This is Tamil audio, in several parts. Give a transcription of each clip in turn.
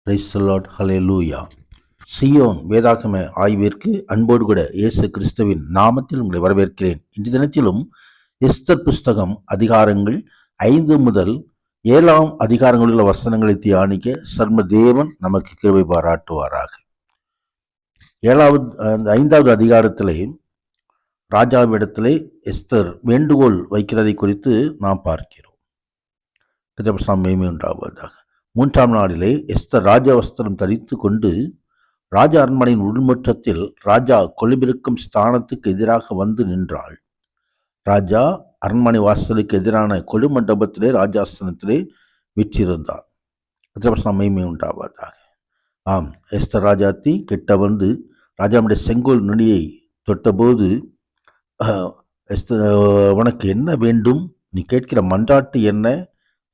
Praise the Lord, hallelujah. Zion வேதாகம ஆய்விற்கு அன்போடு கூட இயேசு கிறிஸ்துவின் நாமத்தில் உங்களை வரவேற்கிறேன். இன்று தினத்திலும் எஸ்தர் புஸ்தகம் அதிகாரங்கள் 5 முதல் 7 அதிகாரங்களில் உள்ள வசனங்களை தியானிக்க சர்ம தேவன் நமக்கு கிருபை பாராட்டுவாராக. 5வது அதிகாரத்திலே ராஜாவிடத்திலே எஸ்தர் வேண்டுகோள் வைக்கிறதை குறித்து நாம் பார்க்கிறோம். மேன்மை உண்டாவதாக. 3ஆம் நாளிலே எஸ்தர் ராஜ வஸ்திரம் தரித்து கொண்டு ராஜா அரண்மனையின் உள்முற்றத்தில் ராஜா கொலுவிருக்கும் ஸ்தானத்துக்கு எதிராக வந்து நின்றாள். ராஜா அரண்மனை வாசலுக்கு எதிரான கொலு மண்டபத்திலே ராஜாசனத்திலே விற்றிருந்தார். மேன்மை உண்டாவதாக. ஆம், எஸ்தர் ராஜாத்தி கிட்ட வந்து ராஜாவுடைய செங்கோல் நுனியை தொட்டபோது, எஸ்தர், உனக்கு என்ன வேண்டும்? நீ கேட்கிற மன்றாட்டு என்ன?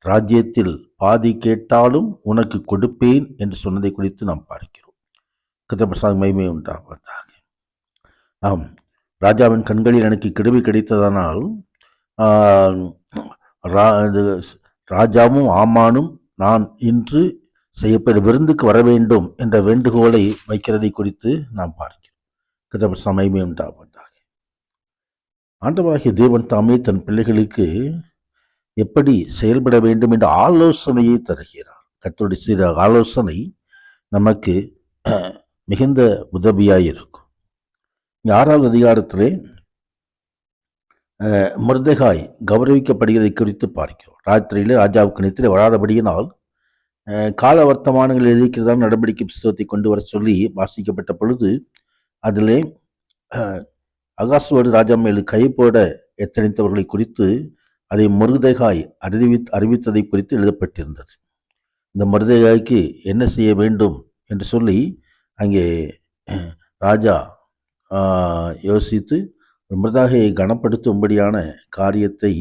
ராஜ்யத்தில் பாதி கேட்டாலும் உனக்கு கொடுப்பேன் என்று சொன்னதை குறித்து நாம் பார்க்கிறோம். கர்த்தர் மகிமை உண்டாவதாக. ஆம், ராஜாவின் கண்களில் எனக்கு கிருபை கிடைத்ததனால் ராஜாவும் ஆமானும் நான் இன்று செய்யப்பட்ட விருந்துக்கு வர வேண்டும் என்ற வேண்டுகோளை வைக்கிறதை குறித்து நாம் பார்க்கிறோம். கர்த்தர் மகிமை உண்டாவதாக. ஆண்டவராகிய தேவன் தாமே தன் பிள்ளைகளுக்கு எப்படி செயல்பட வேண்டும் என்ற ஆலோசனையை தருகிறார். கர்த்தருடைய சிறு ஆலோசனை நமக்கு மிகுந்த உதவியாய் இருக்கும். 6வது அதிகாரத்திலே மொர்தெகாய் கௌரவிக்கப்படுகிறதை குறித்து பார்க்கிறோம். ராத்திரியிலே ராஜாவுக்கு நித்திரை வராதபடியினால் கால வர்த்தமானங்கள் இருக்கிறதான நடவடிக்கை புத்தகத்தை கொண்டு வர சொல்லி வாசிக்கப்பட்ட பொழுது அதிலே அகாஸ்வேரு ராஜா மேல் கை போட எத்தனைத்தவர்களை குறித்து அதை மொர்தெகாய் அறிவித்ததை குறித்து எழுதப்பட்டிருந்தது. இந்த மொர்தெகாய்க்கு என்ன செய்ய வேண்டும் என்று சொல்லி அங்கே ராஜா யோசித்து மொர்தெகாயை கனப்படுத்தும்படியான காரியத்தை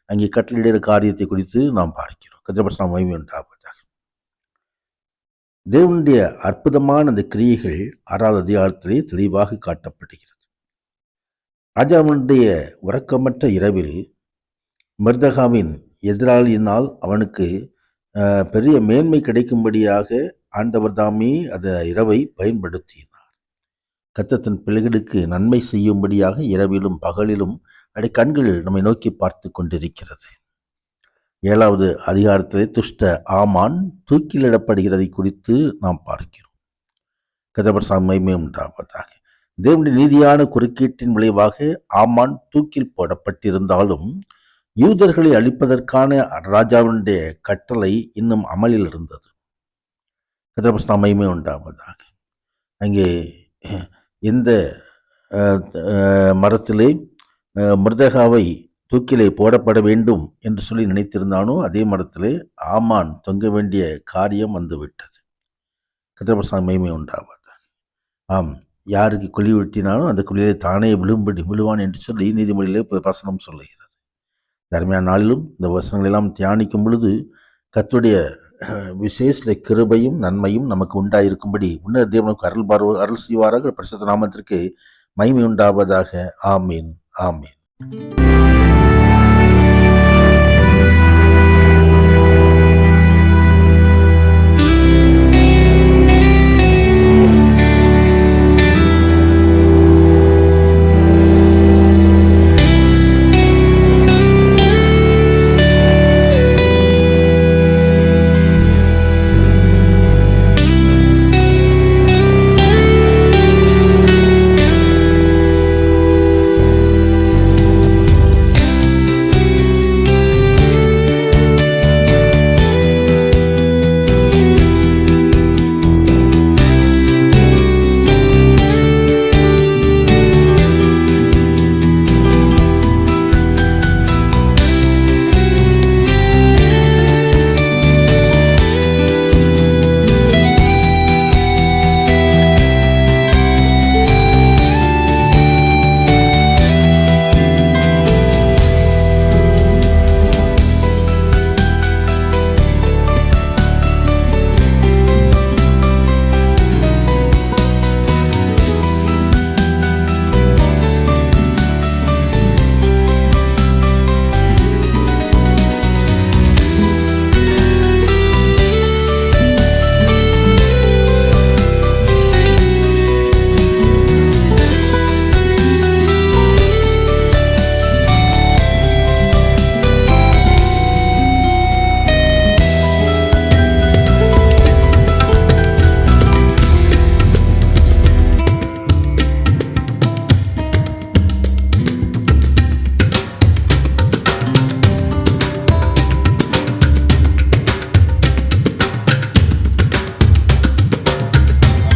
அங்கே கட்டளையிடுகிற காரியத்தை குறித்து நாம் பார்க்கிறோம். கர்த்தருடைய மகிமை உண்டாவதாக. தேவனுடைய அற்புதமான அந்த கிரியைகள் 6வது அதிகாரத்திலே தெளிவாக காட்டப்படுகிறது. ராஜாவுடைய உறக்கமற்ற இரவில் மொர்தெகாவின் எதிராளியினால் அவனுக்கு பெரிய மேன்மை கிடைக்கும்படியாக ஆண்டவர் தாமே அந்த இரவை பயன்படுத்தினார். கர்த்தர் தன் பிள்ளைகளுக்கு நன்மை செய்யும்படியாக இரவிலும் பகலிலும் அடை கண்கள் நம்மை நோக்கி பார்த்து கொண்டிருக்கிறது. 7வது அதிகாரத்திலே துஷ்ட ஆமான் தூக்கிலிடப்படுகிறதை குறித்து நாம் பார்க்கிறோம். கர்த்தர் மகிமை உண்டாவதாக. தேவனுடைய நீதியான குறுக்கீட்டின் விளைவாக ஆமான் தூக்கில் போடப்பட்டிருந்தாலும் யூதர்களை அழிப்பதற்கான ராஜாவுடைய கட்டளை இன்னும் அமலில் இருந்தது. கர்த்தருடைய மகிமை உண்டாவதாக. அங்கே இந்த மரத்திலே மொர்தெகாவை தூக்கிலே போடப்பட வேண்டும் என்று சொல்லி நினைத்திருந்தானோ அதே மரத்திலே ஆமான் தொங்க வேண்டிய காரியம் வந்துவிட்டது. கர்த்தருடைய மகிமை உண்டாவதாக. ஆம், யாருக்கு குழி வெட்டினாலும் அந்த குழியிலே தானே விழுவான் என்று சொல்லி நீதிமொழியிலே வசனம் சொல்லுகிறது. தர்மையான நாளிலும் இந்த வசனங்களெல்லாம் தியானிக்கும் பொழுது கர்த்தருடைய விசேஷ கிருபையும் நன்மையும் நமக்கு உண்டாயிருக்கும்படி உன்னத தேவனுக்கு அருள் செய்வாராக. பரிசுத்த நாமத்திற்கு மகிமை உண்டாவதாக. ஆமீன். ஆமீன்.